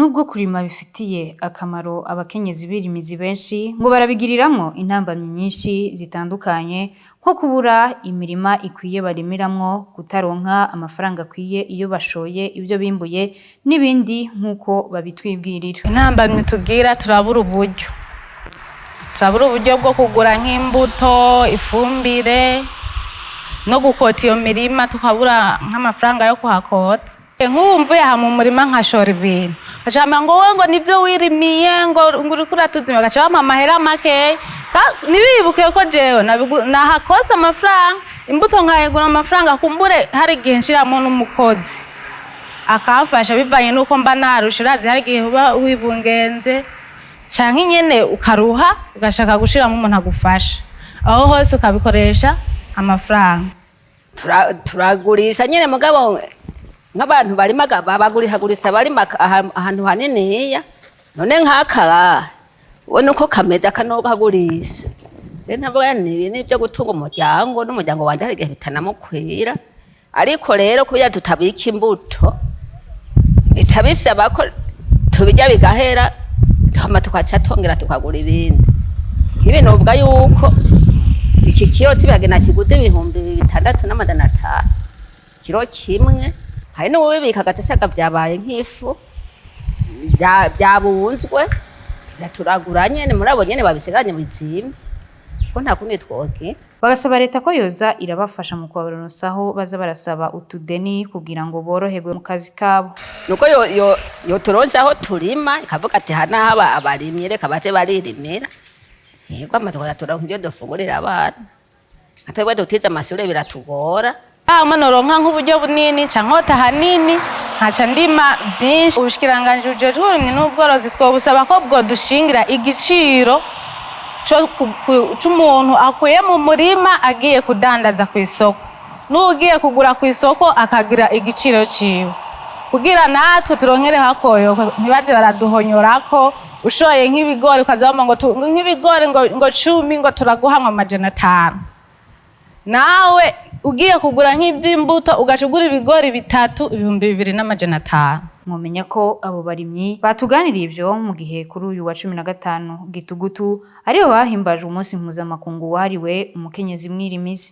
Nubwo kurima bifitiye akamaro abakenyezi birimizi benshi ngo barabigiriramwo intambamyi nyinshi zitandukanye nko kubura imirima ikwiye barimiramwo, kutaronka amafaranga akwiye iyo bashoye ivyo bimbuye n'ibindi nkuko babitwibwirira. Intambamyi tugira turabura uburyo bwo kugura nk'imbuto, ifumbire no gukota iyo mirima, tukabura nk'amafaranga yo kuhakota. Nk'ubu mvuye aha mu murima nkashora ibintu bacamba ngo wowe ngo nivyo wirimiye ngo uriko uratuzima, gaca bampa amahera make, ntibibuke ko jewe nahakose amafaranga, imbuto nkayigura amafaranga, kumbure hari igihe nshiramwo n'umukozi akamfasha bivanye nuko mba narushe. Urazi hari igihe uba wibungenze canke nyene ukaruha ugashaka gushiramo umuntu agufasha, aho hose ukabikoresha amafaranga. Turagurisha nyene mugabo nk'abantu barimaga babagurihagurisa barima ahantu haniniya, none nk'aka ubona uko kameze akanogagurisha. Rero ntavuga n'ibyo gutunga umuryango, n'umuryango wanje hari igihe bitanamukwira, ariko rero kubera tutabika imbuto bica bisaba ko tubirya bigahera, hama tukaca tongera tukagura ibindi. Nk'ibi novuga yuko iki kiro c'ibiharage nakiguze 6,500 kiro kimwe, hari n'ububika agatesaga vyabaye nk'ifu vyabunzwe, turagura nyene murabo nyene babisigaranye bizimvye ko nta kundi twogira. Bagasaba leta ko yoza irabafasha mu kubaronsaho baza barasaba utudeni kugira ngo boroherwe mu kazi kabo. Nuko yo turonsaho turima, ikavuga ati hana haba abarimye reka baze baririmira, yego amatora turonka ibyo dufungurira abana, atebwe dutiza amashure biratugora. Noronka nk'uburyo bunini cankota hanini nkaca ndima vyinshi. Ubushikiranganje bujejwe uburimyi n'ubworozi twobusaba ko bwodushingira igiciro c'umuntu akuye mu murima agiye kudandaza kw'isoko, n'ugiye kugura kw'isoko akagira igiciro ciwe, kugira natwe turonkere hakoyoko, ntibaze baraduhonyorako. Ushoye nk'ibigori ukazabamo ngo nk'ibigori ngo 10 ngo turaguhamwa 500, nawe ugiye kugura nk'ivy'imbuto ugaca ugura ibigori 3 2,500. Mwomenya ko abo barimyi batuganiriye ivyo mu gihe kuri uyu wa 15 Gitugutu ariho bahimbaje umunsi mpuzamakungu wahariwe umukenyezi mwirimizi.